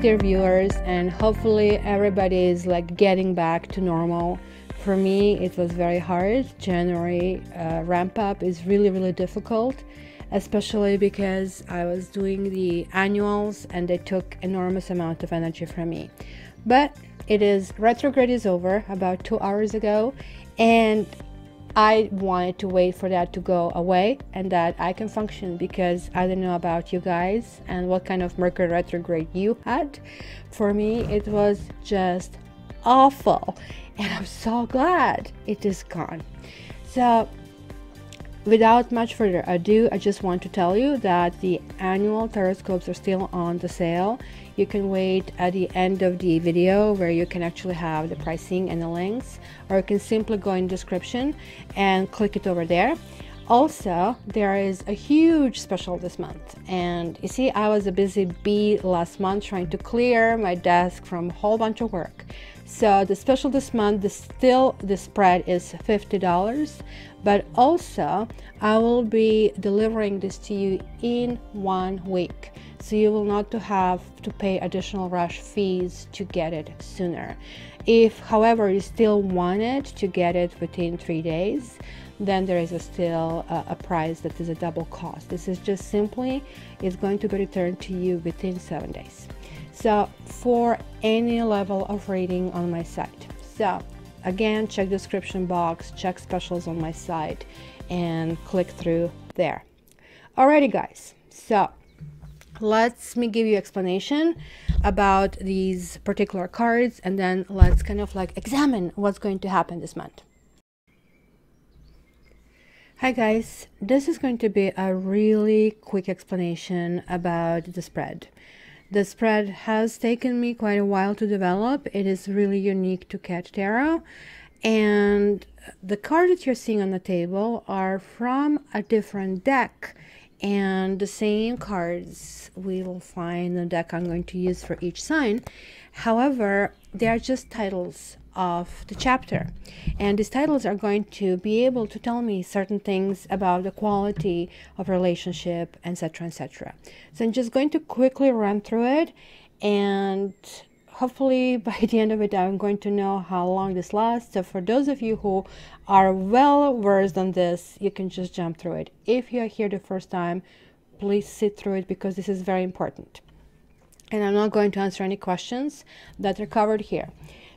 dear viewers, and hopefully everybody is like getting back to normal. For me, it was very hard. January ramp up is really difficult, especially because I was doing the annuals and they took enormous amount of energy from me. But it is, retrograde is over about 2 hours ago, and I wanted to wait for that to go away and that I can function, because I don't know about you guys and what kind of Mercury retrograde you had. For me, it was just awful, and I'm so glad it is gone. So without much further ado, I just want to tell you that the annual tarot scopes are still on the sale. You can wait at the end of the video where you can actually have the pricing and the links, or you can simply go in the description and click it over there. Also, there is a huge special this month, and you see, I was a busy bee last month trying to clear my desk from a whole bunch of work. So the special this month, the spread is $50, but also I will be delivering this to you in 1 week. So you will not have to pay additional rush fees to get it sooner. If, however, you still wanted to get it within 3 days, then there is still a price that is a double cost. This is just simply, it's going to be returned to you within 7 days. So for any level of rating on my site. So again, check description box, check specials on my site, and click through there. Alrighty guys, so let me give you explanation about these particular cards, and then let's kind of like examine what's going to happen this month. Hi guys, this is going to be a really quick explanation about the spread. The spread has taken me quite a while to develop. It is really unique to Cat Tarot, and the cards that you're seeing on the table are from a different deck, and the same cards we will find in the deck I'm going to use for each sign. However, they are just titles of the chapter, and these titles are going to be able to tell me certain things about the quality of relationship, etc, etc. So I'm just going to quickly run through it, and hopefully by the end of it I'm going to know how long this lasts. So for those of you who are well versed on this, you can just jump through it. If you are here the first time, please sit through it, because this is very important, and I'm not going to answer any questions that are covered here.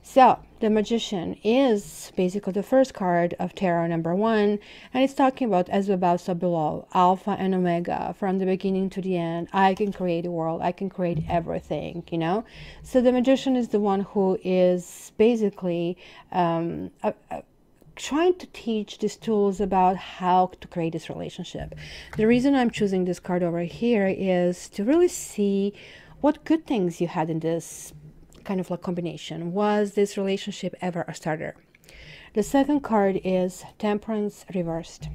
So the Magician is basically the first card of tarot number 1, and it's talking about as above so below, alpha and omega, from the beginning to the end. I can create a world, I can create everything, you know. So the Magician is the one who is basically trying to teach these tools about how to create this relationship. The reason I'm choosing this card over here is to really see what good things you had in this kind of like combination. Was this relationship ever a starter? The second card is Temperance reversed.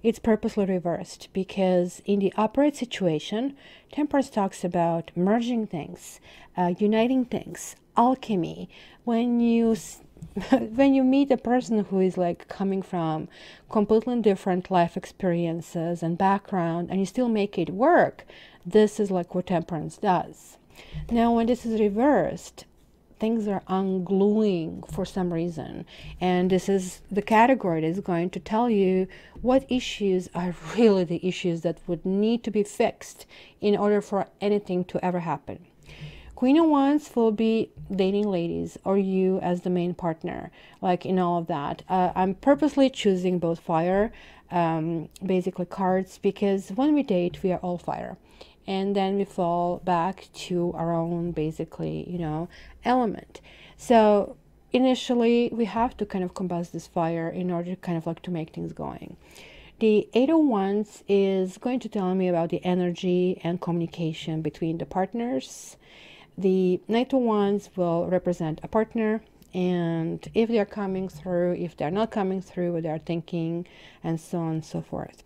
It's purposely reversed because in the upright situation, Temperance talks about merging things, uniting things, alchemy. When you meet a person who is like coming from completely different life experiences and background, and you still make it work, this is like what Temperance does. Now, when this is reversed, things are ungluing for some reason, and this is the category that is going to tell you what issues are really the issues that would need to be fixed in order for anything to ever happen. Queen of Wands will be dating ladies, or you as the main partner, like in all of that. I'm purposely choosing both fire basically cards, because when we date we are all fire, and then we fall back to our own basically, you know, element. So initially we have to kind of combust this fire in order to kind of like to make things going. The Eight of Wands is going to tell me about the energy and communication between the partners. The Knight of Wands will represent a partner, and if they're coming through, if they're not coming through, what they're thinking, and so on and so forth.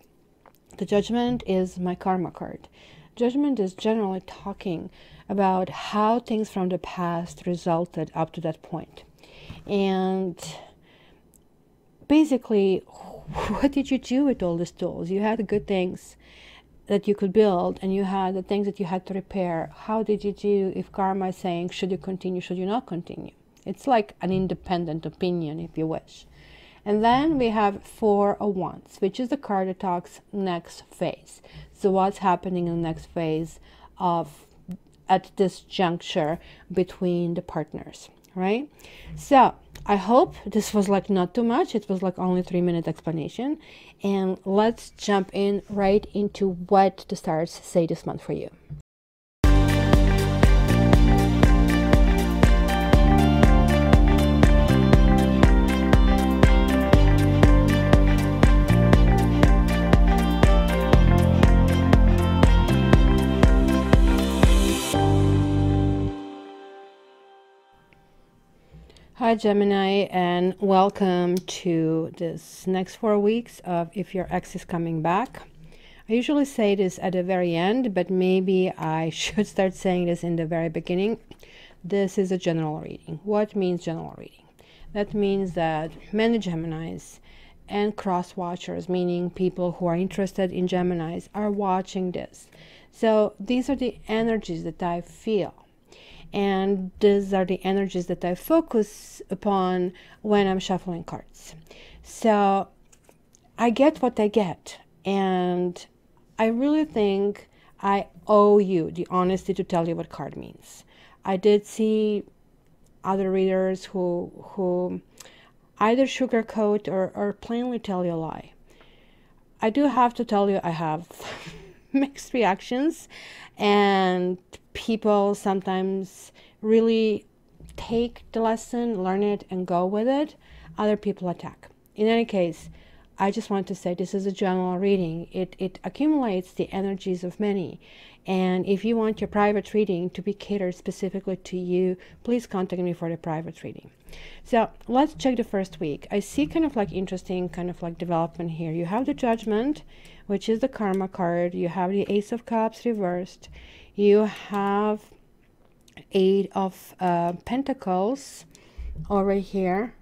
The Judgment is my karma card. Judgment is generally talking about how things from the past resulted up to that point. And basically, what did you do with all these tools? You had good things. that you could build, and you had the things that you had to repair. How did you do if karma is saying, should you continue, should you not continue? It's like an independent opinion, if you wish. And then we have Four of Wands, which is the card that talks next phase. So what's happening in the next phase at this juncture between the partners, right? So I hope this was like not too much. It was like only 3-minute explanation. And let's jump in right into what the stars say this month for you. Hi Gemini, and welcome to this next 4 weeks of If Your Ex is Coming Back. I usually say this at the very end, but maybe I should start saying this in the very beginning. This is a general reading. What means general reading? That means that many Geminis and cross watchers, meaning people who are interested in Geminis, are watching this. So these are the energies that I feel. And these are the energies that I focus upon when I'm shuffling cards. So I get what I get. And I really think I owe you the honesty to tell you what card means. I did see other readers who either sugarcoat or plainly tell you a lie. I do have to tell you I have mixed reactions, and people sometimes really take the lesson, learn it, and go with it. Other people attack. In any case, I just want to say this is a general reading. It accumulates the energies of many. And if you want your private reading to be catered specifically to you, please contact me for the private reading. So let's check the first week. I see kind of like interesting kind of like development here. You have the Judgment, which is the karma card. You have the Ace of Cups reversed. You have Eight of Pentacles over here,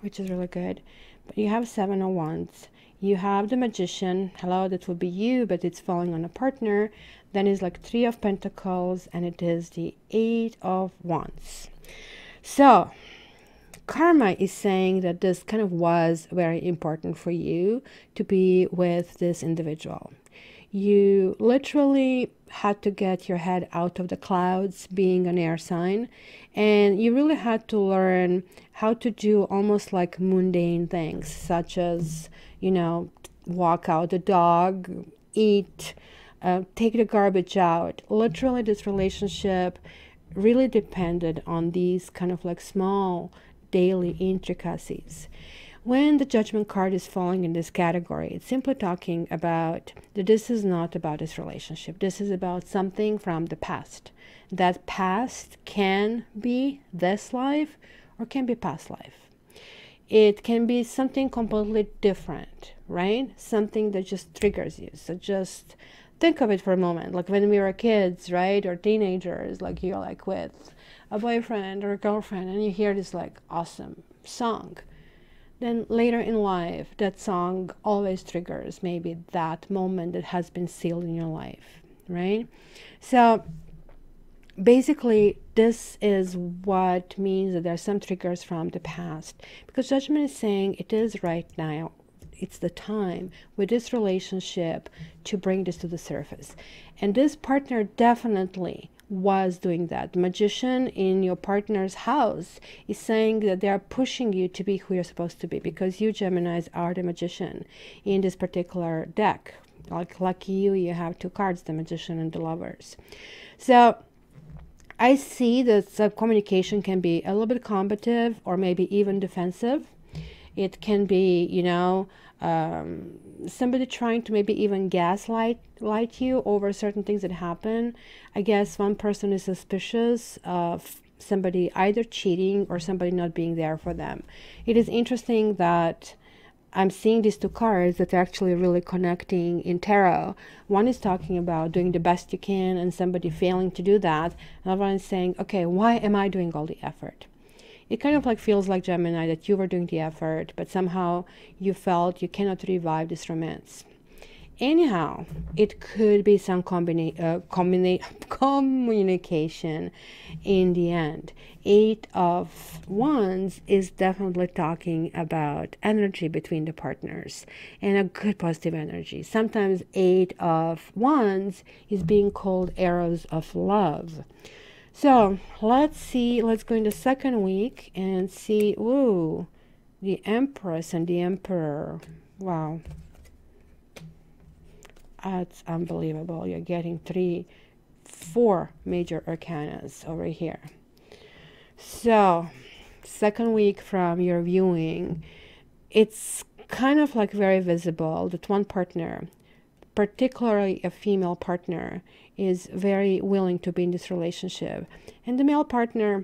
which is really good. But you have Seven of Wands. You have the Magician. Hello, that would be you, but it's falling on a partner. Then it's like Three of Pentacles, and it is the Eight of Wands. So karma is saying that this kind of was very important for you to be with this individual. You literally had to get your head out of the clouds, being an air sign, and you really had to learn how to do almost like mundane things, such as, you know, walk out the dog, eat, take the garbage out. Literally, this relationship really depended on these kind of like small daily intricacies. When the Judgment card is falling in this category, it's simply talking about that this is not about this relationship. This is about something from the past. That past can be this life or can be past life. It can be something completely different, right? Something that just triggers you. So just think of it for a moment. Like when we were kids, right? Or teenagers, like you're like with a boyfriend or a girlfriend, and you hear this like awesome song. Then later in life, that song always triggers maybe that moment that has been sealed in your life, right? So basically, this is what means that there are some triggers from the past, because Judgment is saying it is right now. It's the time with this relationship to bring this to the surface. And this partner definitely was doing that. The Magician in your partner's house is saying that they are pushing you to be who you're supposed to be, because you Geminis are the Magician in this particular deck. Like lucky you, you have two cards, the Magician and the Lovers. So I see that communication can be a little bit combative or maybe even defensive. It can be, you know, somebody trying to maybe even gaslight you over certain things that happen. I guess one person is suspicious of somebody either cheating or somebody not being there for them. It is interesting that I'm seeing these two cards that are actually really connecting in tarot. One is talking about doing the best you can and somebody failing to do that. Another one is saying, okay, why am I doing all the effort? It kind of like feels like, Gemini, that you were doing the effort, but somehow you felt you cannot revive this romance. Anyhow, it could be some communication in the end. 8 of Wands is definitely talking about energy between the partners and a good positive energy. Sometimes 8 of Wands is being called arrows of love. So let's see, let's go in the second week and see, ooh, the Empress and the Emperor. Wow. That's unbelievable. You're getting 4 major arcanas over here. So, second week from your viewing, it's kind of like very visible that one partner, particularly a female partner, is very willing to be in this relationship. And the male partner,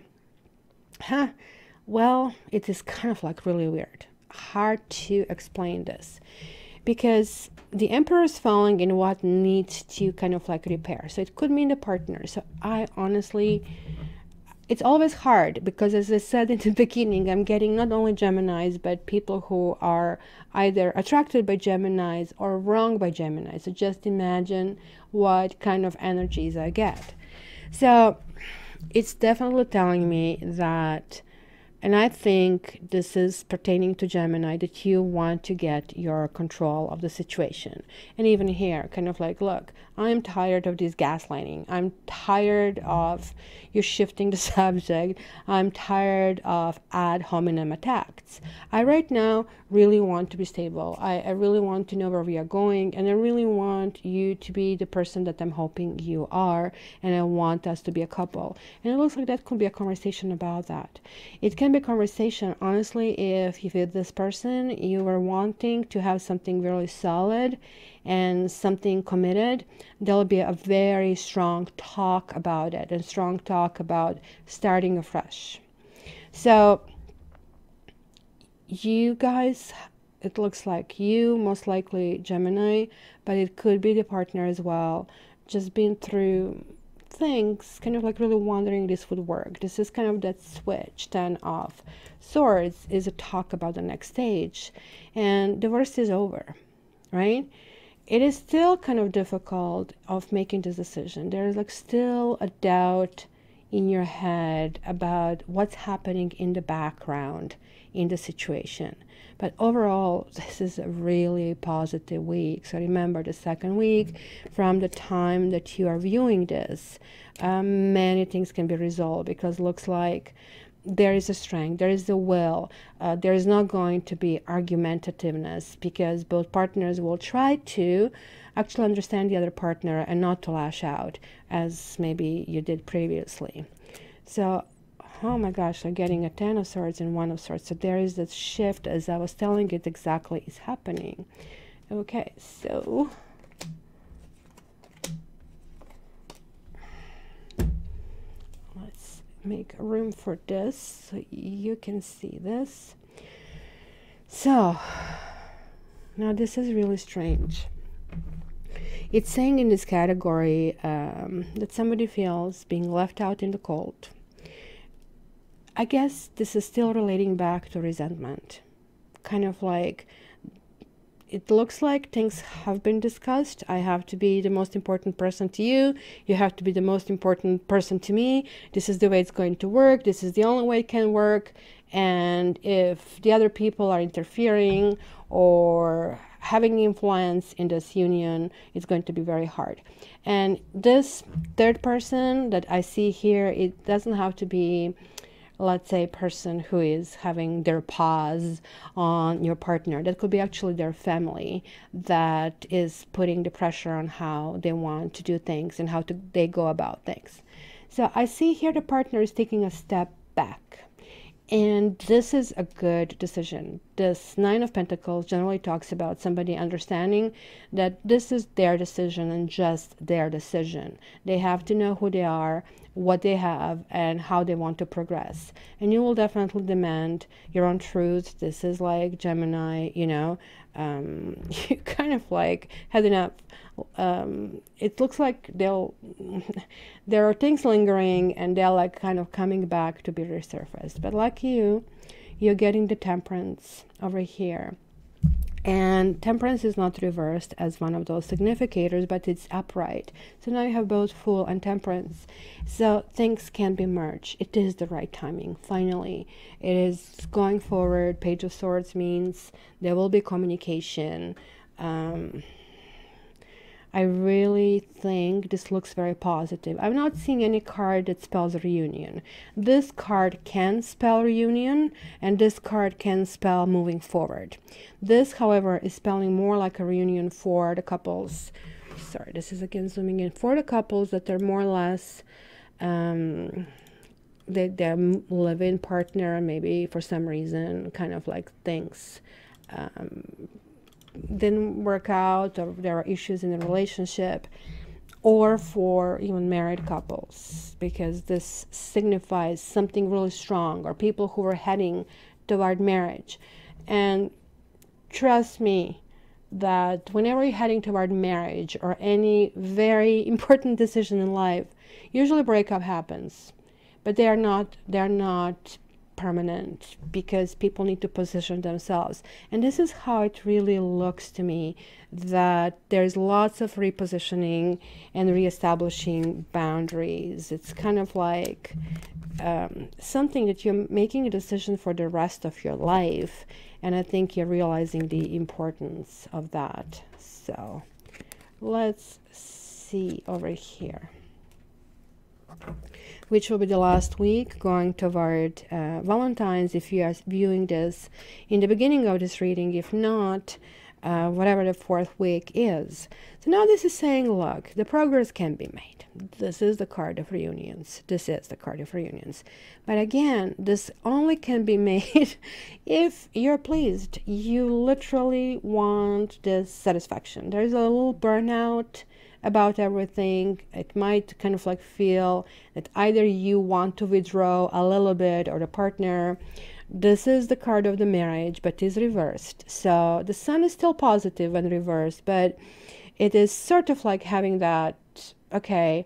well, it is kind of like really weird. Hard to explain this. Because the Emperor is falling in what needs to kind of like repair. So it could mean the partner. So I honestly, it's always hard because, as I said in the beginning, I'm getting not only Geminis, but people who are either attracted by Geminis or wrong by Gemini. So just imagine what kind of energies I get. So it's definitely telling me that, and I think this is pertaining to Gemini, that you want to get your control of the situation. And even here, kind of like, look, I'm tired of this gaslighting. I'm tired of you shifting the subject. I'm tired of ad hominem attacks. I right now really want to be stable. I really want to know where we are going. And I really want you to be the person that I'm hoping you are. And I want us to be a couple. And it looks like that could be a conversation about that. It can be a conversation, honestly, if with this person you were wanting to have something really solid and something committed, there'll be a very strong talk about it and strong talk about starting afresh. So you guys, it looks like you, most likely Gemini, but it could be the partner as well, just been through things, kind of like really wondering this would work. This is kind of that switch. 10 of Swords is a talk about the next stage, and the worst is over, right? It is still kind of difficult of making this decision. There is like still a doubt in your head about what's happening in the background in the situation. But overall, this is a really positive week. So remember, the second week from the time that you are viewing this, many things can be resolved, because it looks like there is a strength, there is a will, there is not going to be argumentativeness, because both partners will try to actually understand the other partner and not to lash out as maybe you did previously. So, oh my gosh, I'm getting a 10 of Swords and 1 of Swords. So there is this shift, as I was telling it exactly, is happening. Okay, so let's make room for this so you can see this. So now this is really strange. It's saying in this category that somebody feels being left out in the cold. I guess this is still relating back to resentment. Kind of like, it looks like things have been discussed. I have to be the most important person to you. You have to be the most important person to me. This is the way it's going to work. This is the only way it can work. And if the other people are interfering or having influence in this union, it's going to be very hard. And this third person that I see here, it doesn't have to be, let's say, a person who is having their paws on your partner. That could be actually their family that is putting the pressure on how they want to do things and how they go about things. So I see here the partner is taking a step back. And this is a good decision. This 9 of Pentacles generally talks about somebody understanding that this is their decision and just their decision. They have to know who they are, what they have, and how they want to progress. And you will definitely demand your own truth. This is like Gemini, you know, you kind of like heading up. It looks like there are things lingering and they're like kind of coming back to be resurfaced. But like you're getting the Temperance over here. And Temperance is not reversed as one of those significators, but it's upright. So now you have both Fool and Temperance. So things can be merged. It is the right timing, finally. It is going forward. Page of Swords means there will be communication. I really think this looks very positive. I'm not seeing any card that spells reunion. This card can spell reunion, and this card can spell moving forward. This, however, is spelling more like a reunion for the couples. Sorry, this is again zooming in. For the couples that are more or less their live-in partner, maybe for some reason, kind of like things didn't work out, or there are issues in the relationship, or for even married couples, because this signifies something really strong, or people who are heading toward marriage. And trust me that whenever you're heading toward marriage or any very important decision in life, usually breakup happens, but they're not permanent, because people need to position themselves. And this is how it really looks to me, that there's lots of repositioning and reestablishing boundaries. It's kind of like something that you're making a decision for the rest of your life, and I think you're realizing the importance of that. So let's see over here, which will be the last week going toward Valentine's, if you are viewing this in the beginning of this reading. If not, whatever the 4th week is. So now this is saying, look, the progress can be made. This is the card of reunions. This is the card of reunions. But again, this only can be made if you're pleased. You literally want this satisfaction. There's a little burnout about everything. It might kind of like feel that either you want to withdraw a little bit, or the partner. This is the card of the marriage, but is reversed. So the Sun is still positive and reversed, but it is sort of like having that, okay,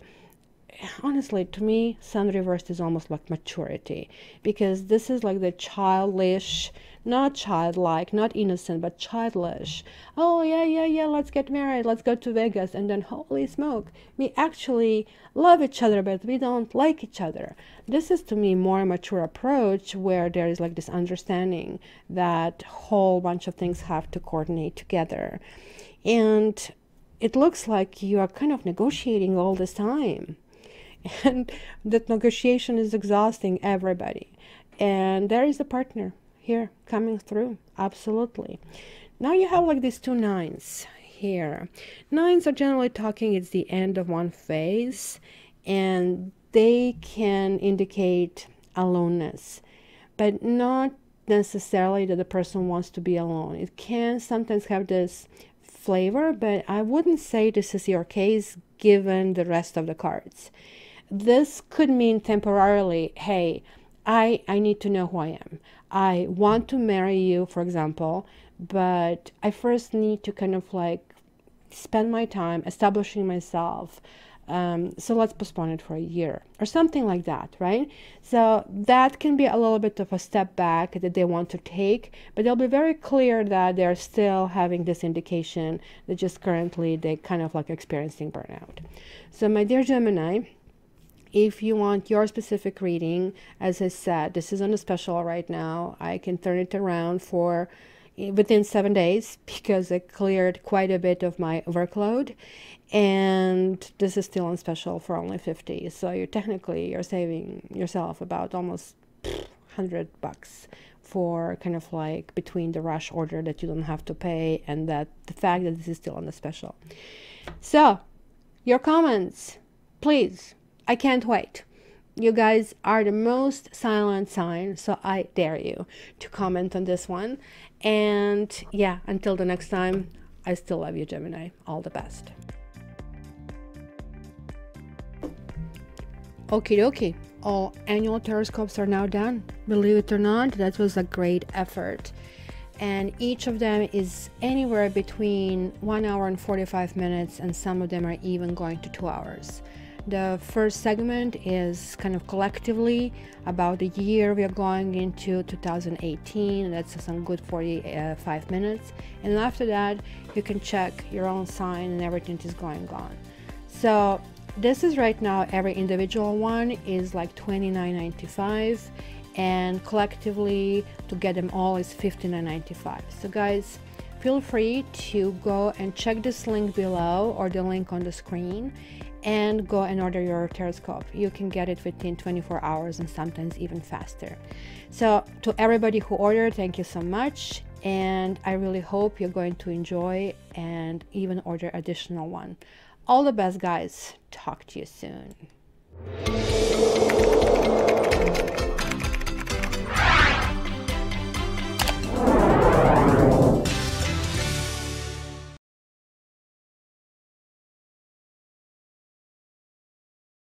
honestly, to me, Sun reversed is almost like maturity, because this is like the childish, not childlike, not innocent, but childish. Oh, yeah, let's get married, let's go to Vegas, and then holy smoke, we actually love each other, but we don't like each other. This is, to me, more mature approach, where there is like this understanding that whole bunch of things have to coordinate together. And it looks like you are kind of negotiating all this time. And that negotiation is exhausting everybody. And there is a partner here coming through. Absolutely. Now you have like these 2 nines here. Nines are generally talking it's the end of one phase, and they can indicate aloneness, but not necessarily that the person wants to be alone. It can sometimes have this flavor, but I wouldn't say this is your case given the rest of the cards. This could mean temporarily, hey, I need to know who I am. I want to marry you, for example, but I first need to kind of like spend my time establishing myself. So let's postpone it for a year or something like that, right? So that can be a little bit of a step back that they want to take, but they'll be very clear that they're still having this indication that just currently they kind of like experiencing burnout. So my dear Gemini, if you want your specific reading, as I said, this is on a special right now. I can turn it around for within 7 days, because I cleared quite a bit of my workload, and this is still on special for only $50. So you're saving yourself about almost $100 for kind of like between the rush order that you don't have to pay, and that the fact that this is still on the special. So your comments, please. I can't wait. You guys are the most silent sign, so I dare you to comment on this one. And yeah, until the next time, I still love you, Gemini. All the best. Okie dokie. All annual horoscopes are now done. Believe it or not, that was a great effort. And each of them is anywhere between 1 hour and 45 minutes, and some of them are even going to 2 hours. The first segment is kind of collectively about the year we are going into, 2018. That's some good 45 minutes. And after that, you can check your own sign and everything is going on. So this is right now, every individual one is like $29.95, and collectively to get them all is $59.95. So guys, feel free to go and check this link below or the link on the screen and go and order your teroscope. You can get it within 24 hours and sometimes even faster. So to everybody who ordered, thank you so much, and I really hope you're going to enjoy and even order additional one. All the best, guys. Talk to you soon.